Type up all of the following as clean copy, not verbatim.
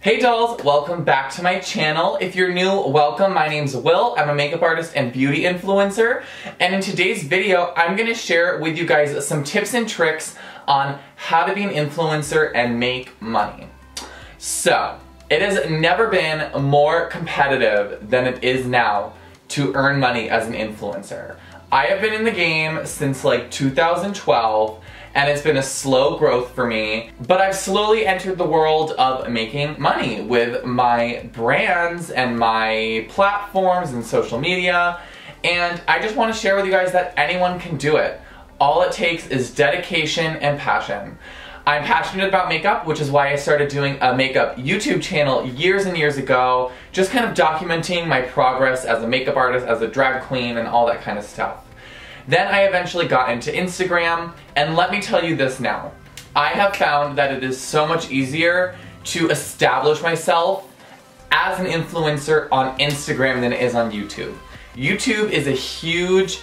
Hey dolls, welcome back to my channel. If you're new, welcome. My name's Will. I'm a makeup artist and beauty influencer. And in today's video, I'm gonna share with you guys some tips and tricks on how to be an influencer and make money. So, it has never been more competitive than it is now to earn money as an influencer. I have been in the game since like 2012, and it's been a slow growth for me, but I've slowly entered the world of making money with my brands and my platforms and social media, and I just want to share with you guys that anyone can do it. All it takes is dedication and passion. I'm passionate about makeup, which is why I started doing a makeup YouTube channel years and years ago, just kind of documenting my progress as a makeup artist, as a drag queen, and all that kind of stuff. Then I eventually got into Instagram, and let me tell you this now. I have found that it is so much easier to establish myself as an influencer on Instagram than it is on YouTube. YouTube is a huge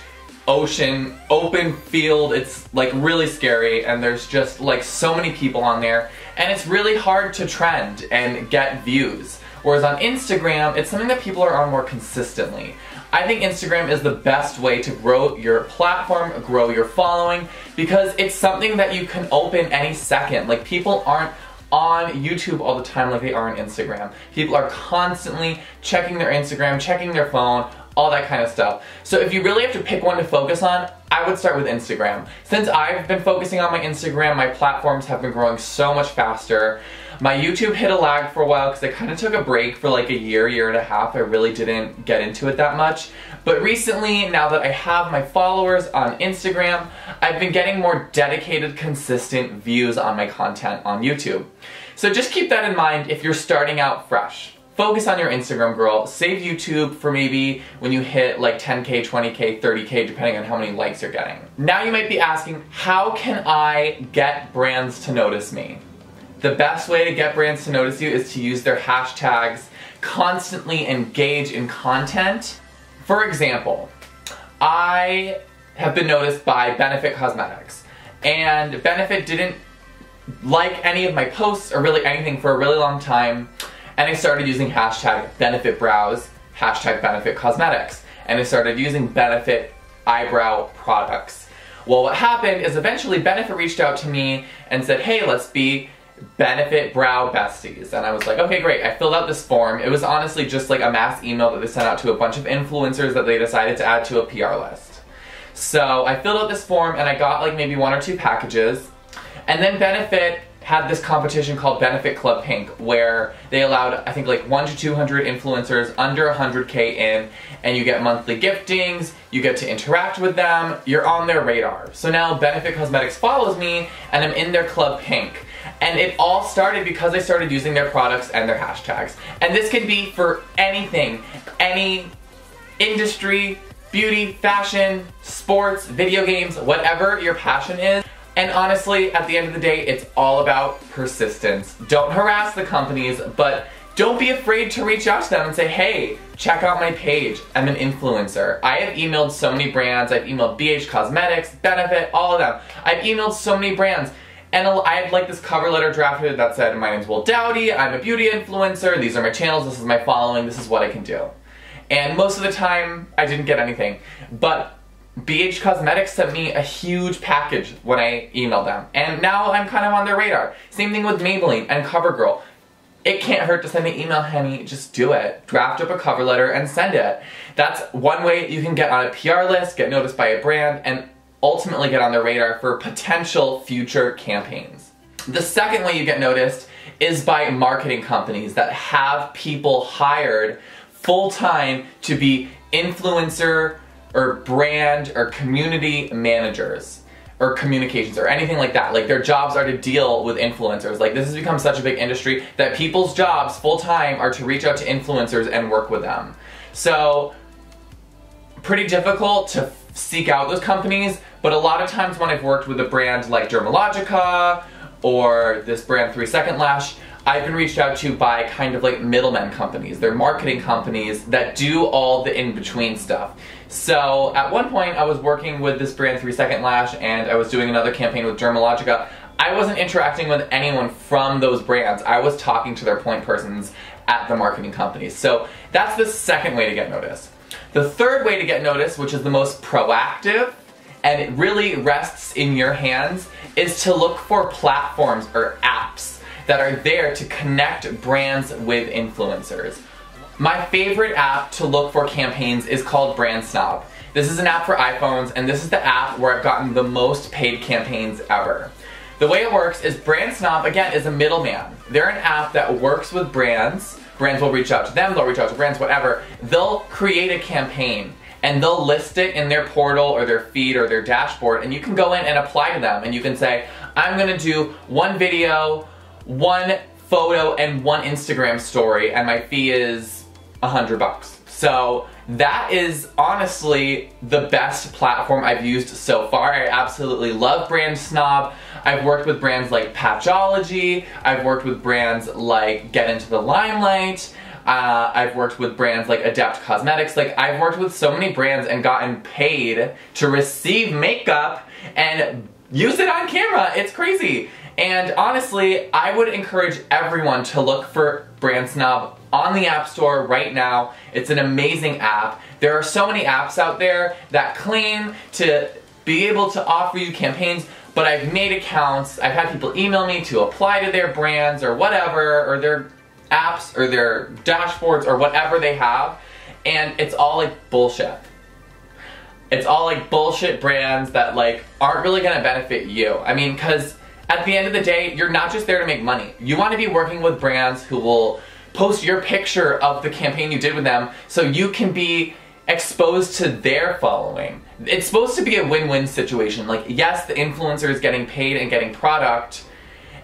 ocean, open field. It's like really scary, and there's just like so many people on there, and it's really hard to trend and get views. Whereas on Instagram, it's something that people are on more consistently. I think Instagram is the best way to grow your platform, grow your following, because it's something that you can open any second. Like, people aren't on YouTube all the time like they are on Instagram. People are constantly checking their Instagram, checking their phone, all that kind of stuff. So if you really have to pick one to focus on, I would start with Instagram. Since I've been focusing on my Instagram, my platforms have been growing so much faster. My YouTube hit a lag for a while because I kind of took a break for like a year and a half. I really didn't get into it that much. But recently, now that I have my followers on Instagram, I've been getting more dedicated, consistent views on my content on YouTube. So just keep that in mind if you're starting out fresh. Focus on your Instagram, girl. Save YouTube for maybe when you hit like 10K, 20K, 30K, depending on how many likes you're getting. Now you might be asking, how can I get brands to notice me? The best way to get brands to notice you is to use their hashtags, constantly engage in content. For example, I have been noticed by Benefit Cosmetics, and Benefit didn't like any of my posts or really anything for a really long time, and I started using hashtag Benefit Brows, hashtag Benefit Cosmetics, and I started using Benefit eyebrow products. Well, what happened is eventually Benefit reached out to me and said, hey, let's be Benefit Brow Besties. And I was like, okay, great. I filled out this form. It was honestly just like a mass email that they sent out to a bunch of influencers that they decided to add to a PR list. So I filled out this form and I got like maybe 1 or 2 packages. And then Benefit had this competition called Benefit Club Pink, where they allowed, I think, like 100 to 200 influencers under 100K in, and you get monthly giftings, you get to interact with them, you're on their radar. So now Benefit Cosmetics follows me, and I'm in their Club Pink. And it all started because I started using their products and their hashtags. And this can be for anything, any industry, beauty, fashion, sports, video games, whatever your passion is. And honestly, at the end of the day, it's all about persistence. Don't harass the companies, but don't be afraid to reach out to them and say, hey, check out my page. I'm an influencer. I have emailed so many brands. I've emailed BH Cosmetics, Benefit, all of them. I've emailed so many brands. And I had like this cover letter drafted that said, my name's Will Doughty, I'm a beauty influencer, these are my channels, this is my following, this is what I can do. And most of the time, I didn't get anything. But BH Cosmetics sent me a huge package when I emailed them, and now I'm kind of on their radar. Same thing with Maybelline and CoverGirl. It can't hurt to send an email, honey, just do it. Draft up a cover letter and send it. That's one way you can get on a PR list, get noticed by a brand, and ultimately get on their radar for potential future campaigns. The second way you get noticed is by marketing companies that have people hired full-time to be influencer or brand or community managers or communications or anything like that. Like, their jobs are to deal with influencers. Like, this has become such a big industry that people's jobs full-time are to reach out to influencers and work with them. So, pretty difficult to seek out those companies, but a lot of times when I've worked with a brand like Dermalogica or this brand 3 Second Lash, I've been reached out to by kind of like middlemen companies. They're marketing companies that do all the in-between stuff. So at one point I was working with this brand 3 Second Lash, and I was doing another campaign with Dermalogica. I wasn't interacting with anyone from those brands. I was talking to their point persons at the marketing companies. So that's the second way to get noticed. The third way to get noticed, which is the most proactive, and it really rests in your hands, is to look for platforms or apps that are there to connect brands with influencers. My favorite app to look for campaigns is called Brandsnob. This is an app for iPhones, and this is the app where I've gotten the most paid campaigns ever. The way it works is Brandsnob, again, is a middleman. They're an app that works with brands. Brands will reach out to them, they'll reach out to brands, whatever. They'll create a campaign, and they'll list it in their portal or their feed or their dashboard, and you can go in and apply to them, and you can say, I'm gonna do one video, one photo, and one Instagram story, and my fee is $100. So that is honestly the best platform I've used so far. I absolutely love Brandsnob. I've worked with brands like Patchology. I've worked with brands like Get Into the Limelight. I've worked with brands like Adept Cosmetics. Like, I've worked with so many brands and gotten paid to receive makeup and use it on camera. It's crazy. And honestly, I would encourage everyone to look for Brandsnob on the App Store right now. It's an amazing app. There are so many apps out there that claim to be able to offer you campaigns, but I've made accounts, I've had people email me to apply to their brands or whatever, or their apps or their dashboards or whatever they have, and it's all like bullshit. It's all like bullshit brands that like aren't really gonna benefit you. I mean, because at the end of the day, you're not just there to make money. You want to be working with brands who will post your picture of the campaign you did with them so you can be exposed to their following. It's supposed to be a win-win situation. Like, yes, the influencer is getting paid and getting product,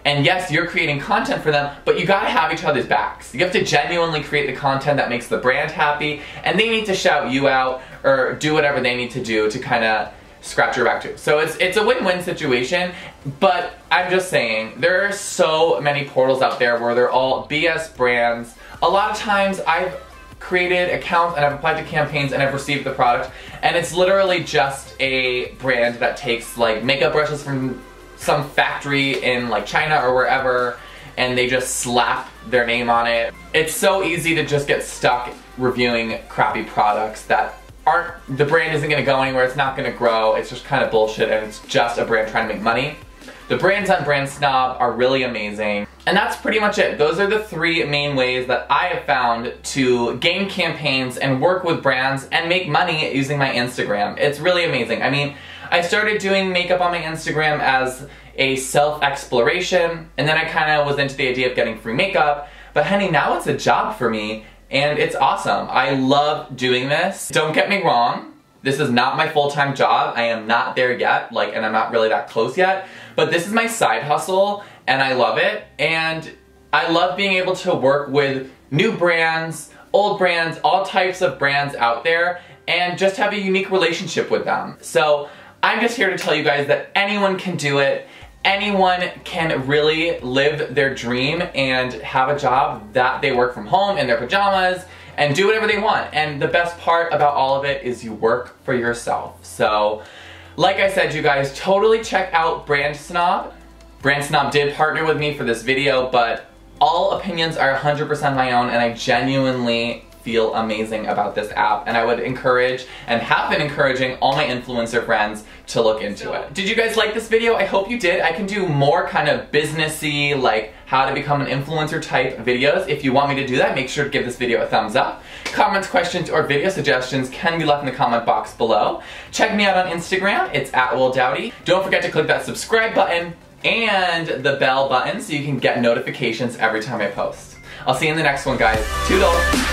and yes, you're creating content for them, but you gotta have each other's backs. You have to genuinely create the content that makes the brand happy, and they need to shout you out or do whatever they need to do to kind of scratch your back too. So it's a win-win situation, but I'm just saying, there are so many portals out there where they're all BS brands. A lot of times I've created accounts and I've applied to campaigns and I've received the product, and it's literally just a brand that takes like makeup brushes from some factory in like China or wherever, and they just slap their name on it. It's so easy to just get stuck reviewing crappy products that the brand isn't going to go anywhere, it's not going to grow, it's just kind of bullshit, and it's just a brand trying to make money. The brands on Brandsnob are really amazing. And that's pretty much it. Those are the three main ways that I have found to gain campaigns and work with brands and make money using my Instagram. It's really amazing. I mean, I started doing makeup on my Instagram as a self-exploration, and then I kind of was into the idea of getting free makeup, but honey, now it's a job for me. And it's awesome. I love doing this. Don't get me wrong, this is not my full-time job. I am not there yet, like, and I'm not really that close yet, but this is my side hustle, and I love it. And I love being able to work with new brands, old brands, all types of brands out there, and just have a unique relationship with them. So I'm just here to tell you guys that anyone can do it. Anyone can really live their dream and have a job that they work from home in their pajamas and do whatever they want. And the best part about all of it is you work for yourself. So, like I said, you guys, totally check out Brandsnob. Brandsnob did partner with me for this video, but all opinions are 100% my own, and I genuinely feel amazing about this app, and I would encourage and have been encouraging all my influencer friends to look into it. Did you guys like this video? I hope you did. I can do more kind of businessy, like how to become an influencer type videos. If you want me to do that, make sure to give this video a thumbs up. Comments, questions, or video suggestions can be left in the comment box below. Check me out on Instagram, it's @WillDoughty. Don't forget to click that subscribe button and the bell button so you can get notifications every time I post. I'll see you in the next one, guys. Toodles!